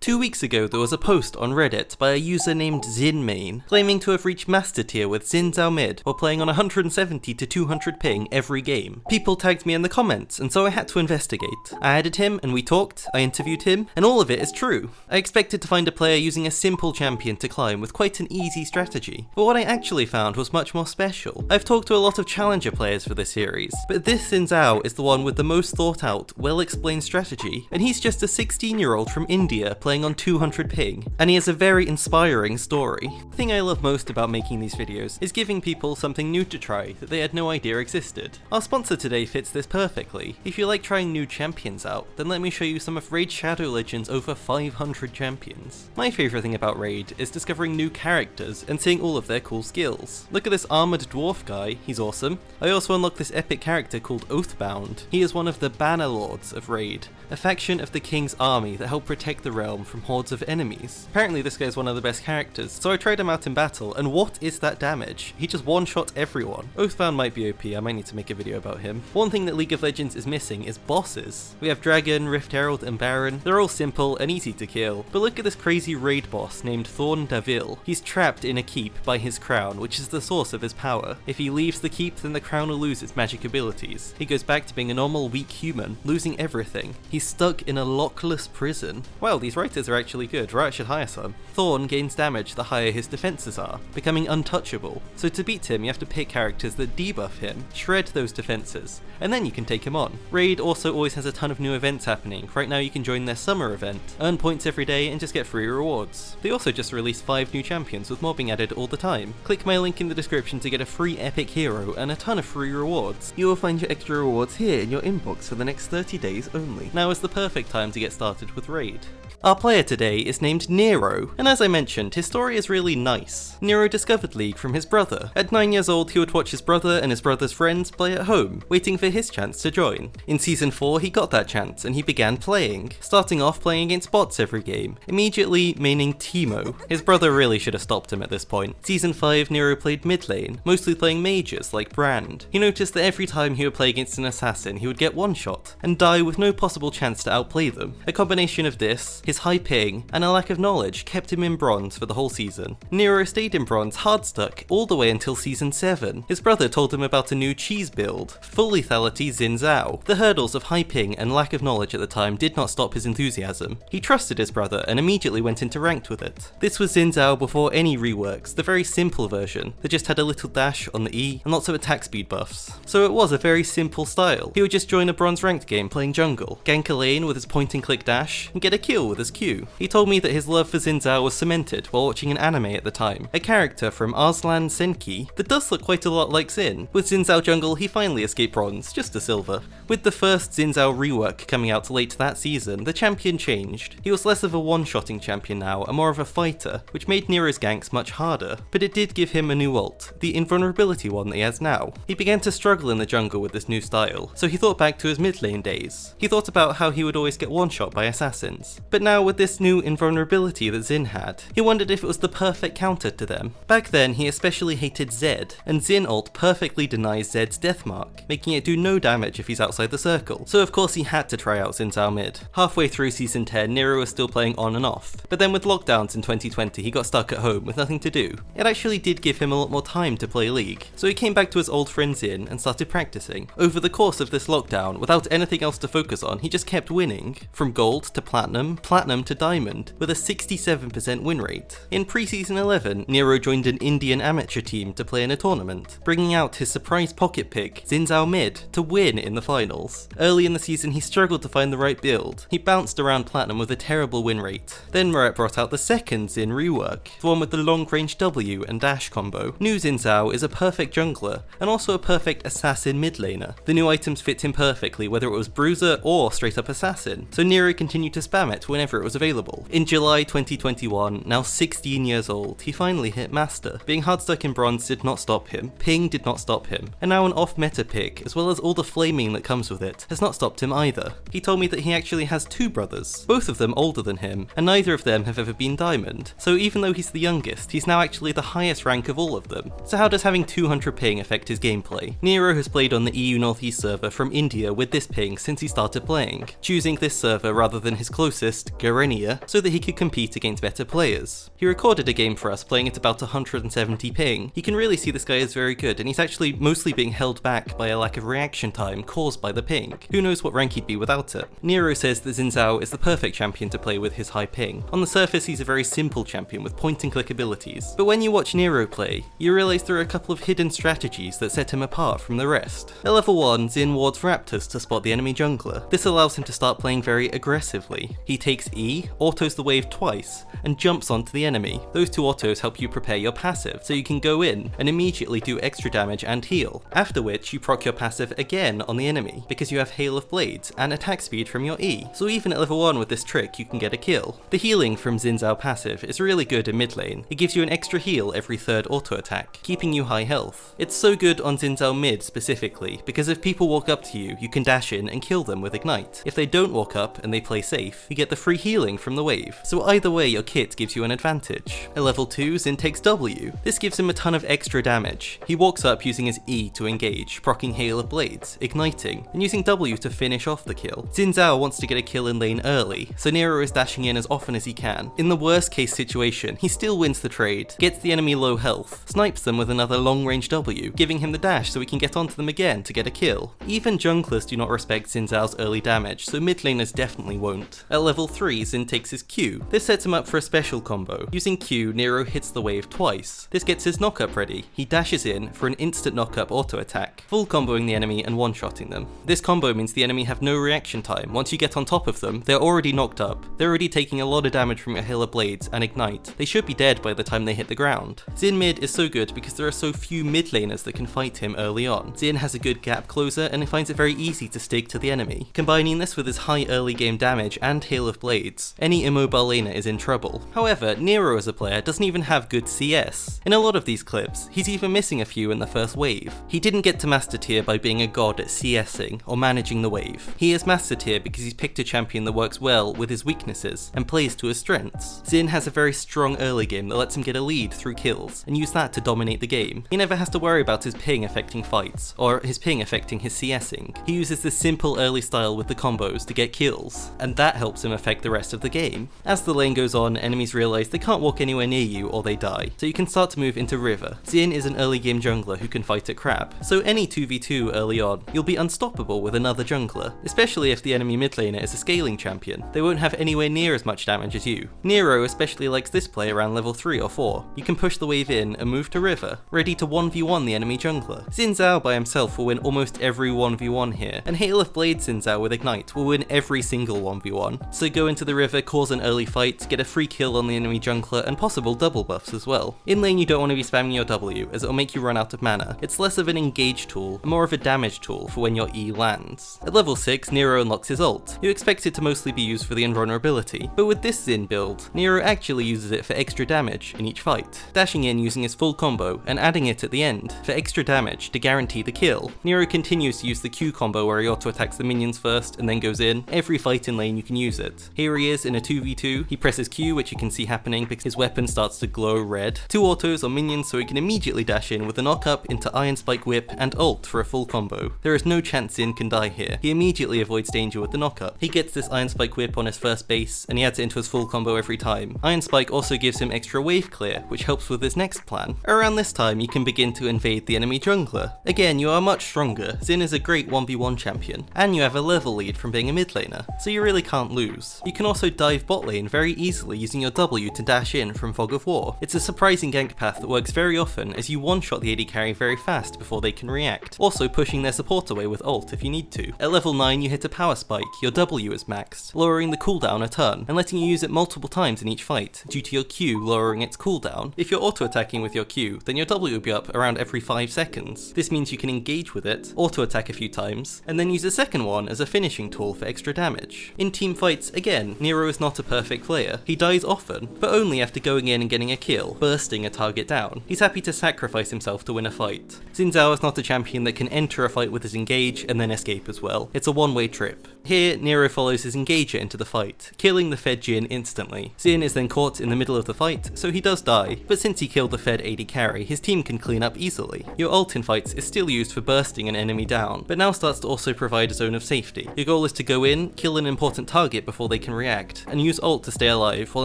2 weeks ago there was a post on Reddit by a user named Xin Mid claiming to have reached Master Tier with Xin ZHAO Mid while playing on 170 to 200 ping every game. People tagged me in the comments and so I had to investigate. I added him and we talked, I interviewed him, and all of it is true. I expected to find a player using a simple champion to climb with quite an easy strategy, but what I actually found was much more special. I've talked to a lot of challenger players for this series, but this Xin ZHAO is the one with the most thought out, well explained strategy, and he's just a 16-year-old from India playing on 200 ping, and he has a very inspiring story. The thing I love most about making these videos is giving people something new to try that they had no idea existed. Our sponsor today fits this perfectly. If you like trying new champions out, then let me show you some of Raid Shadow Legends' over 500 champions. My favourite thing about Raid is discovering new characters and seeing all of their cool skills. Look at this armoured dwarf guy, he's awesome. I also unlocked this epic character called Oathbound. He is one of the Banner Lords of Raid, a faction of the King's army that help protect the realm from hordes of enemies. Apparently this guy is one of the best characters, so I tried him out in battle, and what is that damage? He just one-shot everyone. Oathbound might be OP, I might need to make a video about him. One thing that League of Legends is missing is bosses. We have Dragon, Rift Herald, and Baron. They're all simple and easy to kill, but look at this crazy raid boss named Thorn Davil. He's trapped in a keep by his crown, which is the source of his power. If he leaves the keep, then the crown will lose its magic abilities. He goes back to being a normal, weak human, losing everything. He's stuck in a lockless prison. Well, these writers are actually good, Riot should hire some. Thorn gains damage the higher his defenses are, becoming untouchable. So to beat him, you have to pick characters that debuff him, shred those defenses, and then you can take him on. Raid also always has a ton of new events happening. Right now you can join their summer event, earn points every day, and just get free rewards. They also just released 5 new champions with more being added all the time. Click my link in the description to get a free epic hero and a ton of free rewards. You will find your extra rewards here in your inbox for the next 30 days only. Now is the perfect time to get started with Raid. Our player today is named Nero, and as I mentioned, his story is really nice. Nero discovered League from his brother. At 9 years old, he would watch his brother and his brother's friends play at home, waiting for his chance to join. In Season 4, he got that chance, and he began playing, starting off playing against bots every game, immediately maining Teemo. His brother really should have stopped him at this point. Season 5, Nero played mid lane, mostly playing mages like Brand. He noticed that every time he would play against an assassin, he would get one-shot, and die with no possible chance to outplay them. A combination of this, his high ping, and a lack of knowledge kept him in bronze for the whole season. Nero stayed in bronze hard stuck all the way until Season 7. His brother told him about a new cheese build, full lethality XIN ZHAO. The hurdles of high ping and lack of knowledge at the time did not stop his enthusiasm. He trusted his brother and immediately went into ranked with it. This was XIN ZHAO before any reworks, the very simple version that just had a little dash on the E and lots of attack speed buffs. So it was a very simple style. He would just join a bronze ranked game playing jungle, gank a lane with his point and click dash, and get a kill with his Q. He told me that his love for XIN ZHAO was cemented while watching an anime at the time, a character from Arslan Senki that does look quite a lot like Xin. With XIN ZHAO jungle, he finally escaped bronze, just a silver. With the first XIN ZHAO rework coming out late that season, the champion changed. He was less of a one-shotting champion now, and more of a fighter, which made Nero's ganks much harder, but it did give him a new ult, the invulnerability one that he has now. He began to struggle in the jungle with this new style, so he thought back to his mid lane days. He thought about how he would always get one-shot by assassins, but now with this new invulnerability that Xin had, he wondered if it was the perfect counter to them. Back then, he especially hated Zed, and Xin ult perfectly denies Zed's death mark, making it do no damage if he's outside the circle. So of course he had to try out XIN ZHAO Mid. Halfway through Season 10, Nero was still playing on and off, but then with lockdowns in 2020, he got stuck at home with nothing to do. It actually did give him a lot more time to play League, so he came back to his old friend Xin and started practicing. Over the course of this lockdown, without anything else to focus on, he just kept winning, from gold to platinum to diamond, with a 67% win rate. In pre-season 11, Nero joined an Indian amateur team to play in a tournament, bringing out his surprise pocket pick, XIN ZHAO Mid, to win in the finals. Early in the season, he struggled to find the right build. He bounced around platinum with a terrible win rate. Then Riot brought out the second Xin rework, the one with the long-range W and dash combo. New XIN ZHAO is a perfect jungler, and also a perfect assassin mid laner. The new items fit him perfectly, whether it was bruiser or straight up assassin, so Nero continued to spam it whenever it was available. In July 2021, now 16 years old, he finally hit Master. Being hard stuck in bronze did not stop him, ping did not stop him, and now an off-meta pick, as well as all the flaming that comes with it, has not stopped him either. He told me that he actually has 2 brothers, both of them older than him, and neither of them have ever been diamond, so even though he's the youngest, he's now actually the highest rank of all of them. So how does having 200 ping affect his gameplay? Nero has played on the EU Northeast server from India with this ping since he started playing, choosing this server rather than his closest, linear so that he could compete against better players. He recorded a game for us playing at about 170 ping. You can really see this guy is very good, and he's actually mostly being held back by a lack of reaction time caused by the ping. Who knows what rank he'd be without it. Nero says that Xin ZHAO is the perfect champion to play with his high ping. On the surface he's a very simple champion with point and click abilities, but when you watch Nero play, you realise there are a couple of hidden strategies that set him apart from the rest. At level 1, Xin wards raptors to spot the enemy jungler. This allows him to start playing very aggressively. He takes E, autos the wave twice, and jumps onto the enemy. Those two autos help you prepare your passive, so you can go in and immediately do extra damage and heal, after which you proc your passive again on the enemy, because you have Hail of Blades and attack speed from your E, so even at level 1 with this trick you can get a kill. The healing from Xin ZHAO passive is really good in mid lane. It gives you an extra heal every third auto attack, keeping you high health. It's so good on Xin ZHAO mid specifically, because if people walk up to you, you can dash in and kill them with Ignite. If they don't walk up and they play safe, you get the free healing from the wave, so either way your kit gives you an advantage. At level 2, Xin takes W. This gives him a ton of extra damage. He walks up using his E to engage, proccing Hail of Blades, igniting, and using W to finish off the kill. Xin ZHAO wants to get a kill in lane early, so Nero is dashing in as often as he can. In the worst case situation, he still wins the trade, gets the enemy low health, snipes them with another long range W, giving him the dash so he can get onto them again to get a kill. Even junglers do not respect Xin ZHAO's early damage, so mid laners definitely won't. At level 3, Xin takes his Q. This sets him up for a special combo. Using Q, Nero hits the wave twice. This gets his knockup ready. He dashes in for an instant knockup auto attack, full comboing the enemy and one-shotting them. This combo means the enemy have no reaction time. Once you get on top of them, they're already knocked up. They're already taking a lot of damage from your Hail of Blades and Ignite. They should be dead by the time they hit the ground. Xin mid is so good because there are so few mid laners that can fight him early on. Xin has a good gap closer and he finds it very easy to stick to the enemy. Combining this with his high early game damage and Hail of Blades, any immobile laner is in trouble. However, Nero as a player doesn't even have good CS. In a lot of these clips, he's even missing a few in the first wave. He didn't get to master tier by being a god at CSing or managing the wave. He is master tier because he's picked a champion that works well with his weaknesses and plays to his strengths. Xin has a very strong early game that lets him get a lead through kills and use that to dominate the game. He never has to worry about his ping affecting fights or his ping affecting his CSing. He uses this simple early style with the combos to get kills, and that helps him affect the rest of the game. As the lane goes on, enemies realise they can't walk anywhere near you or they die, so you can start to move into river. Xin is an early game jungler who can fight at Crab, so any 2v2 early on, you'll be unstoppable with another jungler, especially if the enemy mid laner is a scaling champion. They won't have anywhere near as much damage as you. Nero especially likes this play around level 3 or 4. You can push the wave in and move to river, ready to 1v1 the enemy jungler. Xin ZHAO by himself will win almost every 1v1 here, and Hail of Blades Xin ZHAO with Ignite will win every single 1v1. So go into the river, cause an early fight, get a free kill on the enemy jungler and possible double buffs as well. In lane you don't want to be spamming your W as it'll make you run out of mana. It's less of an engage tool and more of a damage tool for when your E lands. At level 6, Nero unlocks his ult. You expect it to mostly be used for the invulnerability, but with this Xin build, Nero actually uses it for extra damage in each fight, dashing in using his full combo and adding it at the end for extra damage to guarantee the kill. Nero continues to use the Q combo where he auto attacks the minions first and then goes in. Every fight in lane you can use it. Here he is in a 2v2, he presses Q which you can see happening because his weapon starts to glow red. 2 autos on minions so he can immediately dash in with a knock up into Iron Spike Whip and ult for a full combo. There is no chance Xin can die here. He immediately avoids danger with the knock up. He gets this Iron Spike Whip on his first base and he adds it into his full combo every time. Iron Spike also gives him extra wave clear which helps with his next plan. Around this time you can begin to invade the enemy jungler. Again, you are much stronger. Xin is a great 1v1 champion and you have a level lead from being a mid laner, so you really can't lose. You can also dive bot lane very easily using your W to dash in from Fog of War. It's a surprising gank path that works very often as you one-shot the AD carry very fast before they can react, also pushing their support away with ult if you need to. At level 9 you hit a power spike, your W is maxed, lowering the cooldown a ton and letting you use it multiple times in each fight due to your Q lowering its cooldown. If you're auto attacking with your Q, then your W will be up around every 5 seconds. This means you can engage with it, auto attack a few times, and then use the second one as a finishing tool for extra damage. In teamfights, again, Nero is not a perfect player. He dies often, but only after going in and getting a kill, bursting a target down. He's happy to sacrifice himself to win a fight. Xin ZHAO is not a champion that can enter a fight with his engage and then escape as well. It's a one-way trip. Here, Nero follows his engager into the fight, killing the fed Jhin instantly. Xin is then caught in the middle of the fight, so he does die, but since he killed the fed AD carry, his team can clean up easily. Your ult in fights is still used for bursting an enemy down, but now starts to also provide a zone of safety. Your goal is to go in, kill an important target before they can react, and use ult to stay alive while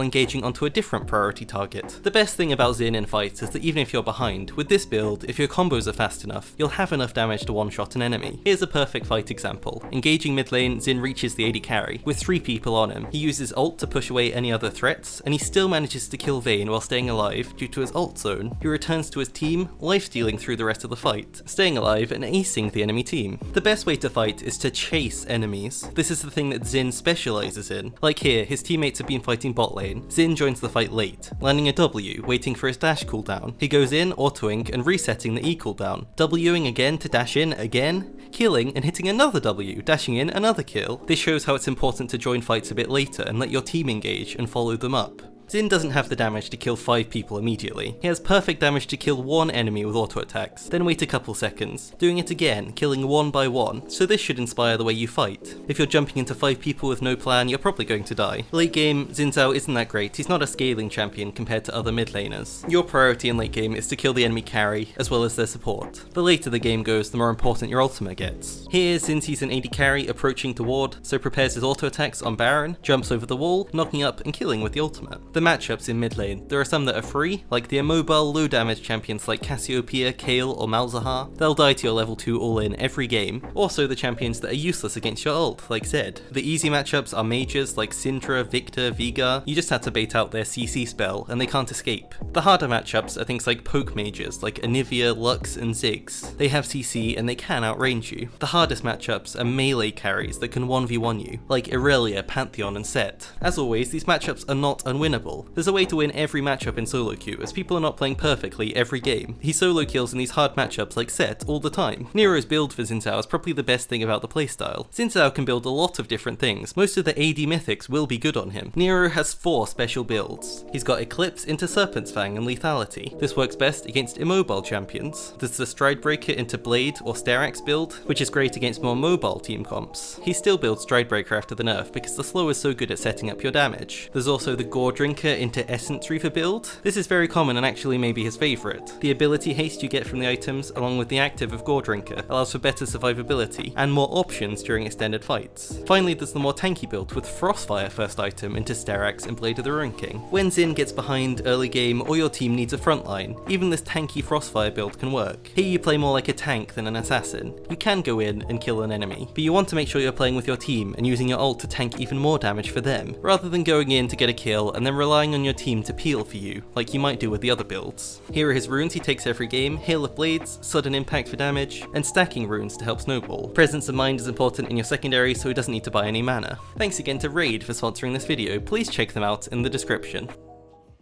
engaging onto a different priority target. The best thing about Xin in fights is that even if you're behind, with this build, if your combos are fast enough, you'll have enough damage to one-shot an enemy. Here's a perfect fight example. Engaging mid lane, Xin reaches the AD carry, with 3 people on him. He uses ult to push away any other threats, and he still manages to kill Vayne while staying alive due to his ult zone. He returns to his team, lifestealing through the rest of the fight, staying alive and acing the enemy team. The best way to fight is to chase enemies. This is the thing that Xin specializes in. Like here, his teammates have been fighting bot lane. Xin joins the fight late, landing a W, waiting for his dash cooldown. He goes in, autoing, and resetting the E cooldown, Wing again to dash in again, killing and hitting another W, dashing in another kill. This shows how it's important to join fights a bit later and let your team engage and follow them up. Xin doesn't have the damage to kill 5 people immediately. He has perfect damage to kill 1 enemy with auto attacks, then wait a couple seconds, doing it again, killing 1 by 1, so this should inspire the way you fight. If you're jumping into 5 people with no plan, you're probably going to die. Late game, Xin ZHAO isn't that great. He's not a scaling champion compared to other mid laners. Your priority in late game is to kill the enemy carry, as well as their support. The later the game goes, the more important your ultimate gets. Here, Xin sees an AD carry approaching to ward, so prepares his auto attacks on Baron, jumps over the wall, knocking up and killing with the ultimate. The matchups in mid lane, there are some that are free, like the immobile low damage champions like Cassiopeia, Kayle or Malzahar. They'll die to your level 2 all in every game. Also the champions that are useless against your ult, like Zed. The easy matchups are mages like Syndra, Victor, Veigar. You just have to bait out their CC spell and they can't escape. The harder matchups are things like poke mages like Anivia, Lux and Ziggs. They have CC and they can outrange you. The hardest matchups are melee carries that can 1v1 you, like Irelia, Pantheon and Set. As always, these matchups are not unwinnable. There's a way to win every matchup in solo queue, as people are not playing perfectly every game. He solo kills in these hard matchups like Set all the time. Nero's build for Xin ZHAO is probably the best thing about the playstyle. Xin ZHAO can build a lot of different things. Most of the AD mythics will be good on him. Nero has 4 special builds. He's got Eclipse into Serpent's Fang and Lethality. This works best against immobile champions. There's the Stridebreaker into Blade or Sterax build, which is great against more mobile team comps. He still builds Stridebreaker after the nerf because the slow is so good at setting up your damage. There's also the Gore Drinker into Essence Reaver build. This is very common and actually maybe his favourite. The ability haste you get from the items, along with the active of Gore Drinker, allows for better survivability and more options during extended fights. Finally, there's the more tanky build with Frostfire first item into Sterax and Blade of the Ruin King. When Xin gets behind early game or your team needs a frontline, even this tanky Frostfire build can work. Here you play more like a tank than an assassin. You can go in and kill an enemy, but you want to make sure you're playing with your team and using your ult to tank even more damage for them, rather than going in to get a kill and then relying on your team to peel for you, like you might do with the other builds. Here are his runes he takes every game: Hail of Blades, Sudden Impact for damage, and stacking runes to help snowball. Presence of Mind is important in your secondary, so he doesn't need to buy any mana. Thanks again to Raid for sponsoring this video. Please check them out in the description.